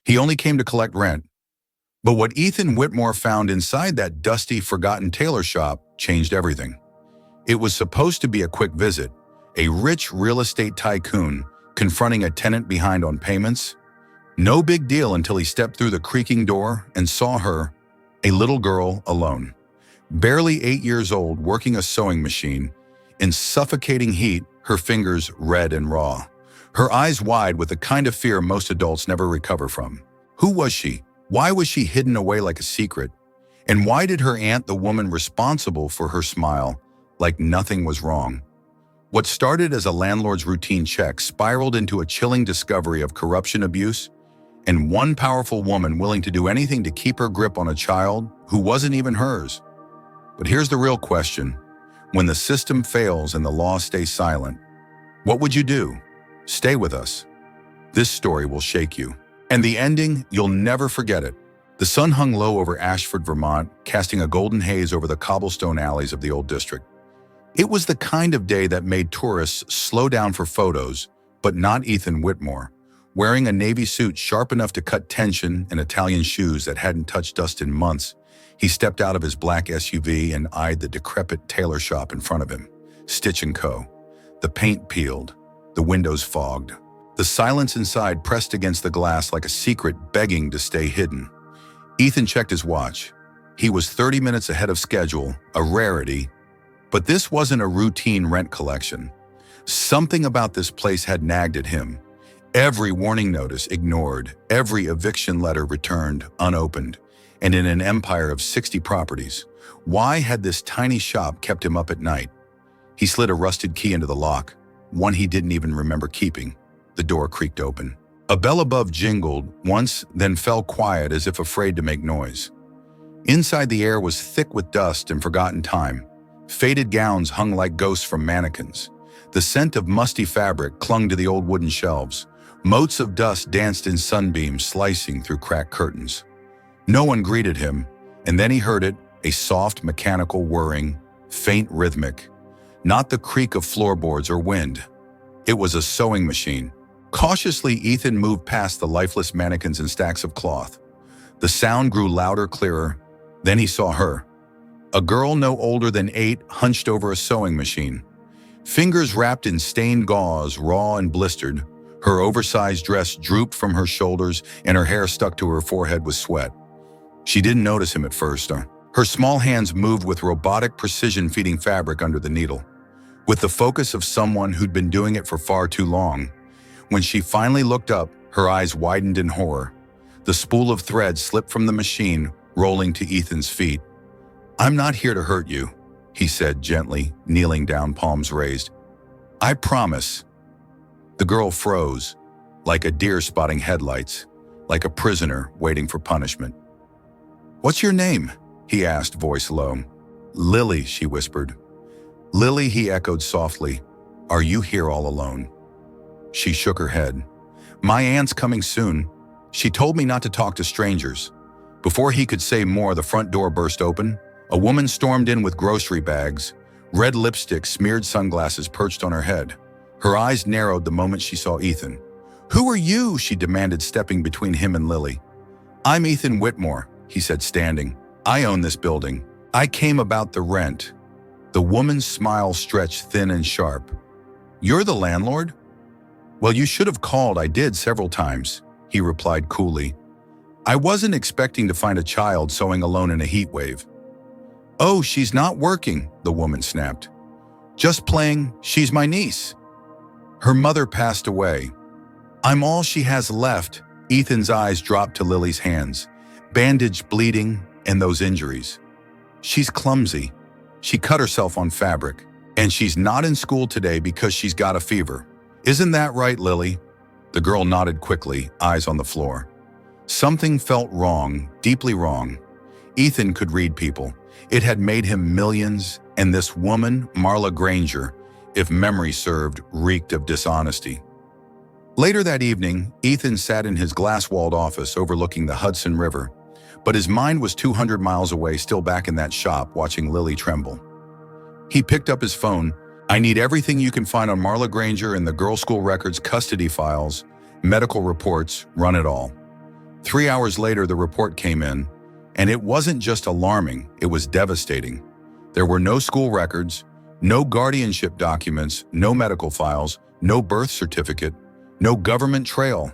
He only came to collect rent. But what Ethan Whitmore found inside that dusty, forgotten tailor shop changed everything. It was supposed to be a quick visit, a rich real estate tycoon confronting a tenant behind on payments. No big deal until he stepped through the creaking door and saw her, a little girl, alone. Barely 8 years old, working a sewing machine. In suffocating heat, her fingers red and raw. Her eyes wide with the kind of fear most adults never recover from. Who was she? Why was she hidden away like a secret? And why did her aunt, the woman responsible for her smile, like nothing was wrong? What started as a landlord's routine check spiraled into a chilling discovery of corruption, abuse, and one powerful woman willing to do anything to keep her grip on a child who wasn't even hers. But here's the real question. When the system fails and the law stays silent, what would you do? Stay with us. This story will shake you. And the ending, you'll never forget it. The sun hung low over Ashford, Vermont, casting a golden haze over the cobblestone alleys of the old district. It was the kind of day that made tourists slow down for photos, but not Ethan Whitmore. Wearing a navy suit sharp enough to cut tension and Italian shoes that hadn't touched dust in months, he stepped out of his black SUV and eyed the decrepit tailor shop in front of him. Stitch & Co. The paint peeled, the windows fogged. The silence inside pressed against the glass like a secret begging to stay hidden. Ethan checked his watch. He was 30 minutes ahead of schedule, a rarity. But this wasn't a routine rent collection. Something about this place had nagged at him. Every warning notice ignored, every eviction letter returned unopened. And in an empire of 60 properties, why had this tiny shop kept him up at night? He slid a rusted key into the lock, one he didn't even remember keeping. The door creaked open. A bell above jingled once, then fell quiet as if afraid to make noise. Inside, the air was thick with dust and forgotten time. Faded gowns hung like ghosts from mannequins. The scent of musty fabric clung to the old wooden shelves. Motes of dust danced in sunbeams, slicing through cracked curtains. No one greeted him, and then he heard it, a soft, mechanical whirring, faint, rhythmic. Not the creak of floorboards or wind. It was a sewing machine. Cautiously, Ethan moved past the lifeless mannequins and stacks of cloth. The sound grew louder, clearer. Then he saw her. A girl no older than 8, hunched over a sewing machine. Fingers wrapped in stained gauze, raw and blistered. Her oversized dress drooped from her shoulders and her hair stuck to her forehead with sweat. She didn't notice him at first. Her small hands moved with robotic precision, feeding fabric under the needle, with the focus of someone who'd been doing it for far too long. When she finally looked up, her eyes widened in horror. The spool of thread slipped from the machine, rolling to Ethan's feet. "I'm not here to hurt you," he said gently, kneeling down, palms raised. "I promise." The girl froze, like a deer spotting headlights, like a prisoner waiting for punishment. "What's your name?" he asked, voice low. "Lily," she whispered. "Lily," he echoed softly. "Are you here all alone?" She shook her head. "My aunt's coming soon. She told me not to talk to strangers." Before he could say more, the front door burst open. A woman stormed in with grocery bags, red lipstick, smeared sunglasses perched on her head. Her eyes narrowed the moment she saw Ethan. "Who are you?" she demanded, stepping between him and Lily. "I'm Ethan Whitmore," he said, standing. "I own this building. I came about the rent." The woman's smile stretched thin and sharp. "You're the landlord?" "Well, you should have called. I did several times," he replied coolly. "I wasn't expecting to find a child sewing alone in a heat wave." "Oh, she's not working," the woman snapped. "Just playing. She's my niece. Her mother passed away. I'm all she has left." Ethan's eyes dropped to Lily's hands, bandaged, bleeding, and those injuries. "She's clumsy. She cut herself on fabric. And she's not in school today because she's got a fever. Isn't that right, Lily?" The girl nodded quickly, eyes on the floor. Something felt wrong, deeply wrong. Ethan could read people. It had made him millions, and this woman, Marla Granger, if memory served, reeked of dishonesty. Later that evening, Ethan sat in his glass-walled office overlooking the Hudson River, but his mind was 200 miles away, still back in that shop, watching Lily tremble. He picked up his phone. "I need everything you can find on Marla Granger and the girls' school records, custody files, medical reports, run it all." 3 hours later, the report came in, and it wasn't just alarming, it was devastating. There were no school records, no guardianship documents, no medical files, no birth certificate, no government trail.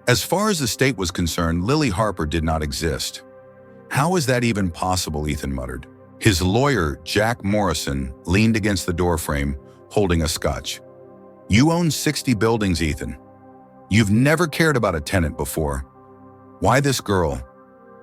As far as the state was concerned, Lily Harper did not exist. "How is that even possible?" Ethan muttered. His lawyer, Jack Morrison, leaned against the doorframe, holding a scotch. "You own 60 buildings, Ethan. You've never cared about a tenant before. Why this girl?"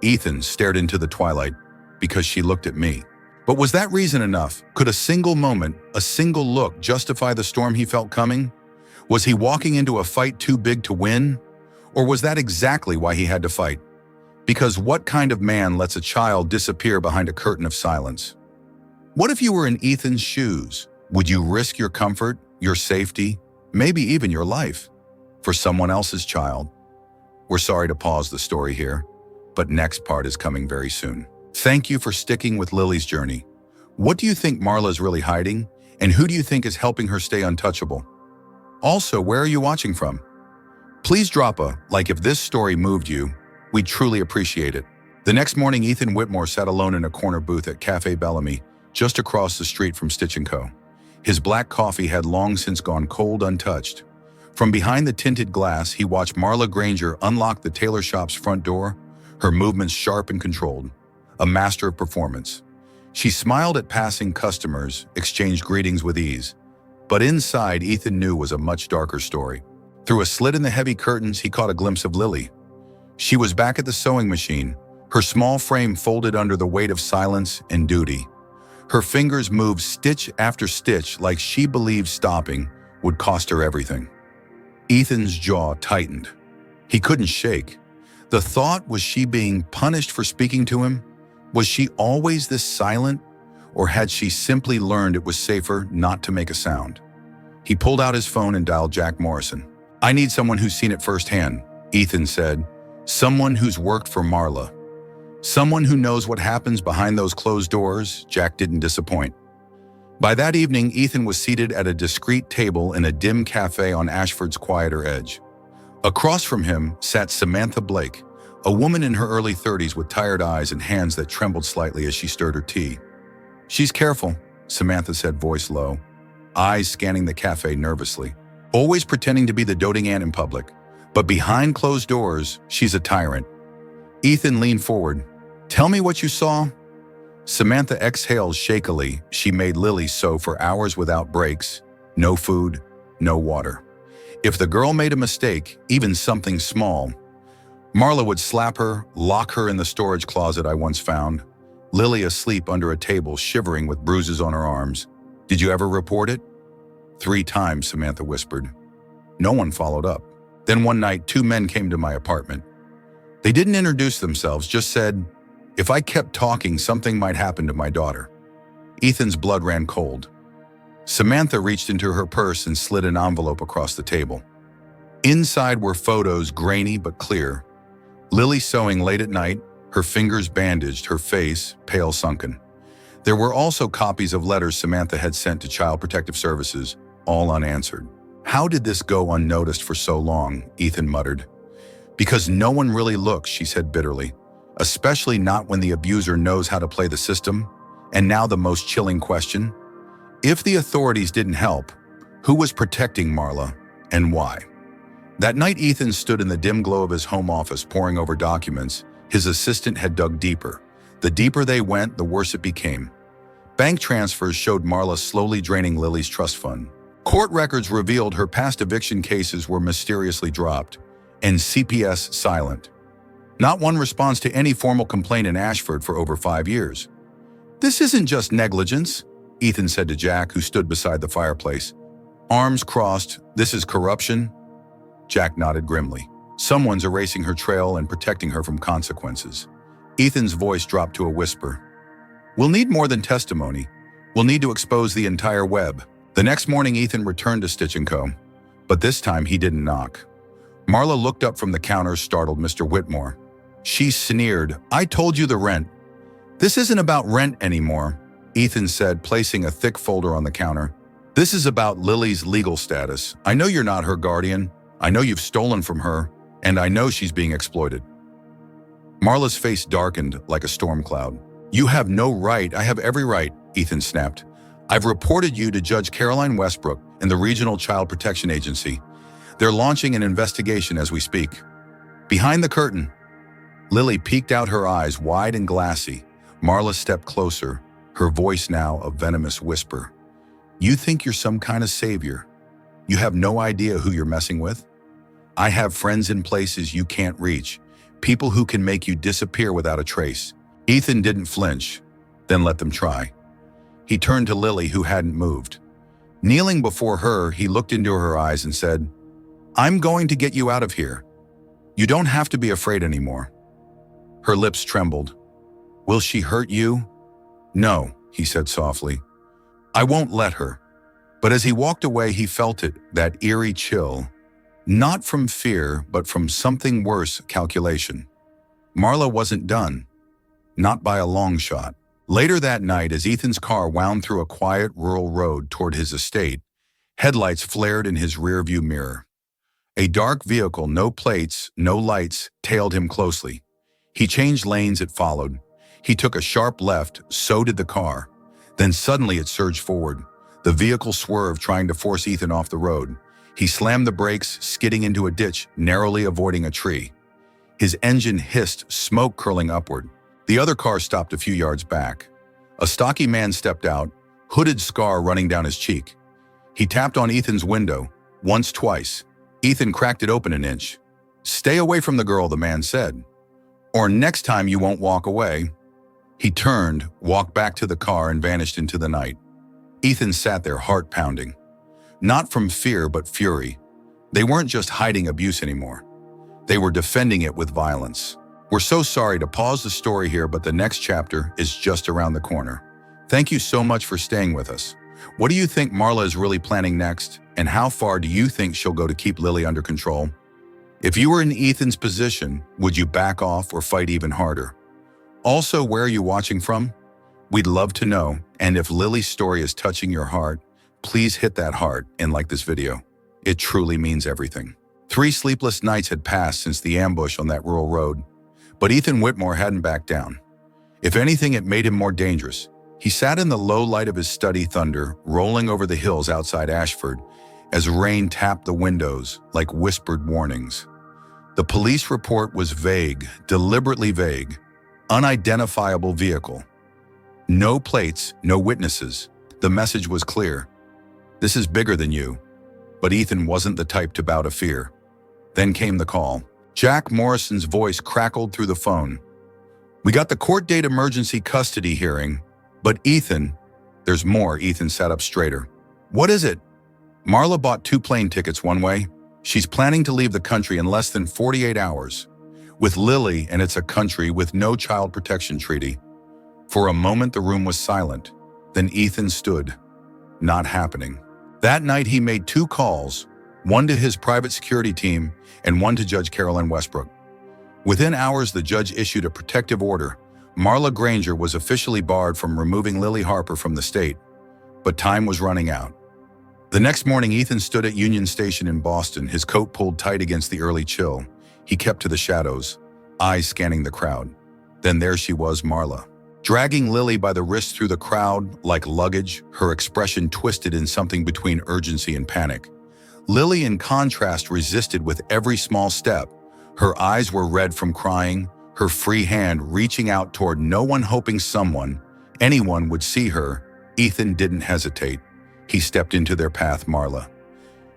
Ethan stared into the twilight. "Because she looked at me." But was that reason enough? Could a single moment, a single look justify the storm he felt coming? Was he walking into a fight too big to win? Or was that exactly why he had to fight? Because what kind of man lets a child disappear behind a curtain of silence? What if you were in Ethan's shoes? Would you risk your comfort, your safety, maybe even your life, for someone else's child? We're sorry to pause the story here, but next part is coming very soon. Thank you for sticking with Lily's journey. What do you think Marla's really hiding? And who do you think is helping her stay untouchable? Also, where are you watching from? Please drop a like if this story moved you. We'd truly appreciate it. The next morning, Ethan Whitmore sat alone in a corner booth at Cafe Bellamy, just across the street from Stitch & Co. His black coffee had long since gone cold untouched. From behind the tinted glass, he watched Marla Granger unlock the tailor shop's front door, her movements sharp and controlled, a master of performance. She smiled at passing customers, exchanged greetings with ease. But inside, Ethan knew was a much darker story. Through a slit in the heavy curtains, he caught a glimpse of Lily. She was back at the sewing machine, her small frame folded under the weight of silence and duty. Her fingers moved stitch after stitch like she believed stopping would cost her everything. Ethan's jaw tightened. He couldn't shake. The thought, was she being punished for speaking to him? Was she always this silent? Or had she simply learned it was safer not to make a sound? He pulled out his phone and dialed Jack Morrison. "I need someone who's seen it firsthand," Ethan said. "Someone who's worked for Marla. Someone who knows what happens behind those closed doors." Jack didn't disappoint. By that evening, Ethan was seated at a discreet table in a dim cafe on Ashford's quieter edge. Across from him sat Samantha Blake, a woman in her early 30s with tired eyes and hands that trembled slightly as she stirred her tea. "She's careful," Samantha said, voice low, eyes scanning the cafe nervously. "Always pretending to be the doting aunt in public. But behind closed doors, she's a tyrant." Ethan leaned forward. "Tell me what you saw." Samantha exhaled shakily. She made Lily sew for hours without breaks. No food, no water. If the girl made a mistake, even something small, Marla would slap her, lock her in the storage closet I once found. Lily asleep under a table, shivering with bruises on her arms. "Did you ever report it?" "3 times, Samantha whispered. No one followed up. Then one night, 2 men came to my apartment. They didn't introduce themselves, just said, if I kept talking, something might happen to my daughter." Ethan's blood ran cold. Samantha reached into her purse and slid an envelope across the table. Inside were photos, grainy but clear. Lily sewing late at night, her fingers bandaged, her face pale sunken. There were also copies of letters Samantha had sent to Child Protective Services, all unanswered. "How did this go unnoticed for so long?" Ethan muttered. "Because no one really looks," she said bitterly. "Especially not when the abuser knows how to play the system." And now the most chilling question. If the authorities didn't help, who was protecting Marla and why? That night, Ethan stood in the dim glow of his home office poring over documents. His assistant had dug deeper. The deeper they went, the worse it became. Bank transfers showed Marla slowly draining Lily's trust fund. Court records revealed her past eviction cases were mysteriously dropped, and CPS silent. Not one response to any formal complaint in Ashford for over 5 years. "This isn't just negligence," Ethan said to Jack, who stood beside the fireplace. Arms crossed, "This is corruption?" Jack nodded grimly. "Someone's erasing her trail and protecting her from consequences." Ethan's voice dropped to a whisper. "We'll need more than testimony. We'll need to expose the entire web." The next morning, Ethan returned to Stitch & Co., but this time he didn't knock. Marla looked up from the counter, startled. "Mr. Whitmore." She sneered. "I told you the rent." "This isn't about rent anymore," Ethan said, placing a thick folder on the counter. "This is about Lily's legal status. I know you're not her guardian. I know you've stolen from her, and I know she's being exploited. Marla's face darkened like a storm cloud. You have no right. I have every right, Ethan snapped. I've reported you to Judge Caroline Westbrook and the Regional Child Protection Agency. They're launching an investigation as we speak. Behind the curtain, Lily peeked out, her eyes wide and glassy. Marla stepped closer, her voice now a venomous whisper. You think you're some kind of savior? You have no idea who you're messing with? I have friends in places you can't reach, people who can make you disappear without a trace. Ethan didn't flinch, then let them try. He turned to Lily, who hadn't moved. Kneeling before her, he looked into her eyes and said, I'm going to get you out of here. You don't have to be afraid anymore. Her lips trembled. Will she hurt you? No, he said softly. I won't let her. But as he walked away, he felt it, that eerie chill. Not from fear, but from something worse, calculation. Marla wasn't done. Not by a long shot. Later that night, as Ethan's car wound through a quiet rural road toward his estate, headlights flared in his rearview mirror. A dark vehicle, no plates, no lights, tailed him closely. He changed lanes, it followed. He took a sharp left, so did the car. Then suddenly it surged forward. The vehicle swerved, trying to force Ethan off the road. He slammed the brakes, skidding into a ditch, narrowly avoiding a tree. His engine hissed, smoke curling upward. The other car stopped a few yards back. A stocky man stepped out, hooded scar running down his cheek. He tapped on Ethan's window, once, twice. Ethan cracked it open an inch. Stay away from the girl, the man said. Or next time you won't walk away. He turned, walked back to the car, and vanished into the night. Ethan sat there, heart pounding. Not from fear, but fury. They weren't just hiding abuse anymore. They were defending it with violence. We're so sorry to pause the story here, but the next chapter is just around the corner. Thank you so much for staying with us. What do you think Marla is really planning next? And how far do you think she'll go to keep Lily under control? If you were in Ethan's position, would you back off or fight even harder? Also, where are you watching from? We'd love to know. And if Lily's story is touching your heart, please hit that heart and like this video. It truly means everything. 3 sleepless nights had passed since the ambush on that rural road. But Ethan Whitmore hadn't backed down. If anything, it made him more dangerous. He sat in the low light of his study, thunder rolling over the hills outside Ashford as rain tapped the windows like whispered warnings. The police report was vague, deliberately vague. Unidentifiable vehicle. No plates, no witnesses. The message was clear. This is bigger than you. But Ethan wasn't the type to bow to fear. Then came the call. Jack Morrison's voice crackled through the phone. We got the court date emergency custody hearing, but Ethan, there's more. Ethan sat up straighter. What is it? Marla bought 2 plane tickets one way. She's planning to leave the country in less than 48 hours. With Lily, and it's a country with no child protection treaty. For a moment, the room was silent. Then Ethan stood. Not happening. That night, he made 2 calls, one to his private security team and one to Judge Caroline Westbrook. Within hours, the judge issued a protective order. Marla Granger was officially barred from removing Lily Harper from the state, but time was running out. The next morning, Ethan stood at Union Station in Boston, his coat pulled tight against the early chill. He kept to the shadows, eyes scanning the crowd. Then there she was, Marla. Dragging Lily by the wrist through the crowd like luggage, her expression twisted in something between urgency and panic. Lily, in contrast, resisted with every small step. Her eyes were red from crying, her free hand reaching out toward no one, hoping someone, anyone, would see her. Ethan didn't hesitate. He stepped into their path, Marla.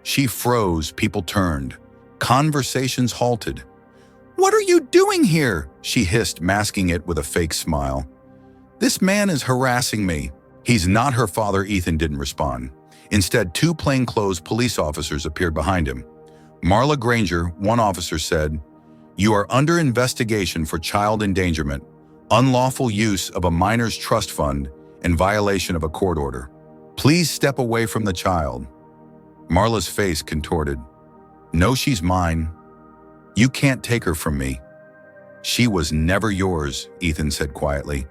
She froze, people turned. Conversations halted. What are you doing here? She hissed, masking it with a fake smile. This man is harassing me. He's not her father. Ethan didn't respond. Instead, 2 plainclothes police officers appeared behind him. Marla Granger, one officer said, "You are under investigation for child endangerment, unlawful use of a minor's trust fund, and violation of a court order. Please step away from the child." Marla's face contorted. "No, she's mine. You can't take her from me." "She was never yours," Ethan said quietly.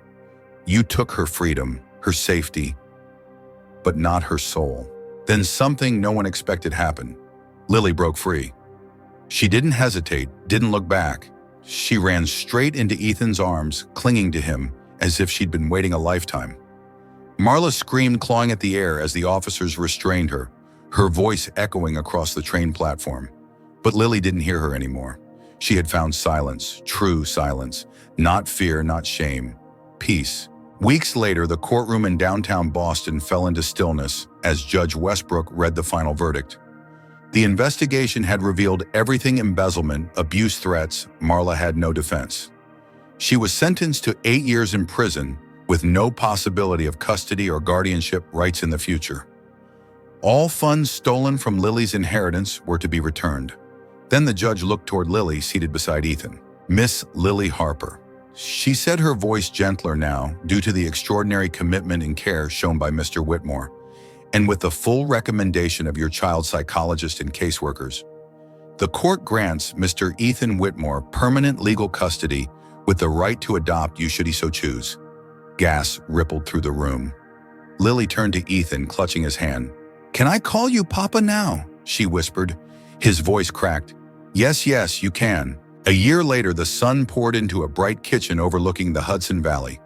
"You took her freedom, her safety, but not her soul." Then something no one expected happened. Lily broke free. She didn't hesitate, didn't look back. She ran straight into Ethan's arms, clinging to him as if she'd been waiting a lifetime. Marla screamed, clawing at the air as the officers restrained her, her voice echoing across the train platform. But Lily didn't hear her anymore. She had found silence, true silence, not fear, not shame, peace. Weeks later, the courtroom in downtown Boston fell into stillness as Judge Westbrook read the final verdict. The investigation had revealed everything: embezzlement, abuse, threats. Marla had no defense. She was sentenced to 8 years in prison with no possibility of custody or guardianship rights in the future. All funds stolen from Lily's inheritance were to be returned. Then the judge looked toward Lily, seated beside Ethan. "Miss Lily Harper," she said, her voice gentler now due to the extraordinary commitment and care shown by Mr. Whitmore, "and with the full recommendation of your child psychologist and caseworkers, the court grants Mr. Ethan Whitmore permanent legal custody with the right to adopt you should he so choose." Gas rippled through the room. Lily turned to Ethan, clutching his hand. "Can I call you Papa now?" she whispered. His voice cracked. "Yes, yes, you can." A year later, the sun poured into a bright kitchen overlooking the Hudson Valley.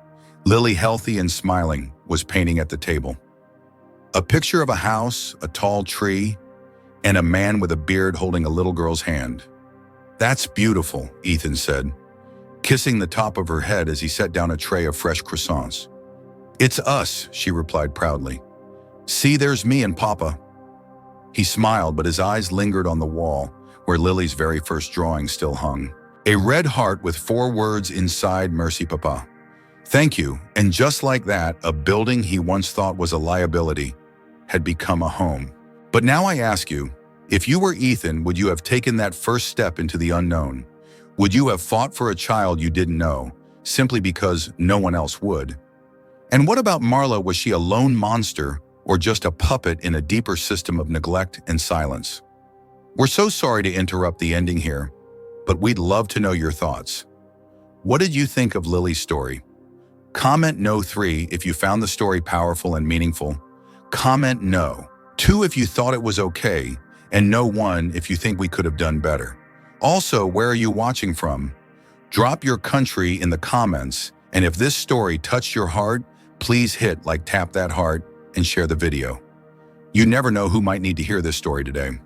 Lily, healthy and smiling, was painting at the table. A picture of a house, a tall tree, and a man with a beard holding a little girl's hand. "That's beautiful," Ethan said, kissing the top of her head as he set down a tray of fresh croissants. "It's us," she replied proudly. "See, there's me and Papa." He smiled, but his eyes lingered on the wall, where Lily's very first drawing still hung. A red heart with 4 words inside: "Merci, Papa." Thank you. And just like that, a building he once thought was a liability had become a home. But now I ask you, if you were Ethan, would you have taken that first step into the unknown? Would you have fought for a child you didn't know, simply because no one else would? And what about Marla? Was she a lone monster or just a puppet in a deeper system of neglect and silence? We're so sorry to interrupt the ending here, but we'd love to know your thoughts. What did you think of Lily's story? Comment no 3 if you found the story powerful and meaningful. Comment no 2 if you thought it was okay, and no 1 if you think we could have done better. Also, where are you watching from? Drop your country in the comments, and if this story touched your heart, please hit like, tap that heart, and share the video. You never know who might need to hear this story today.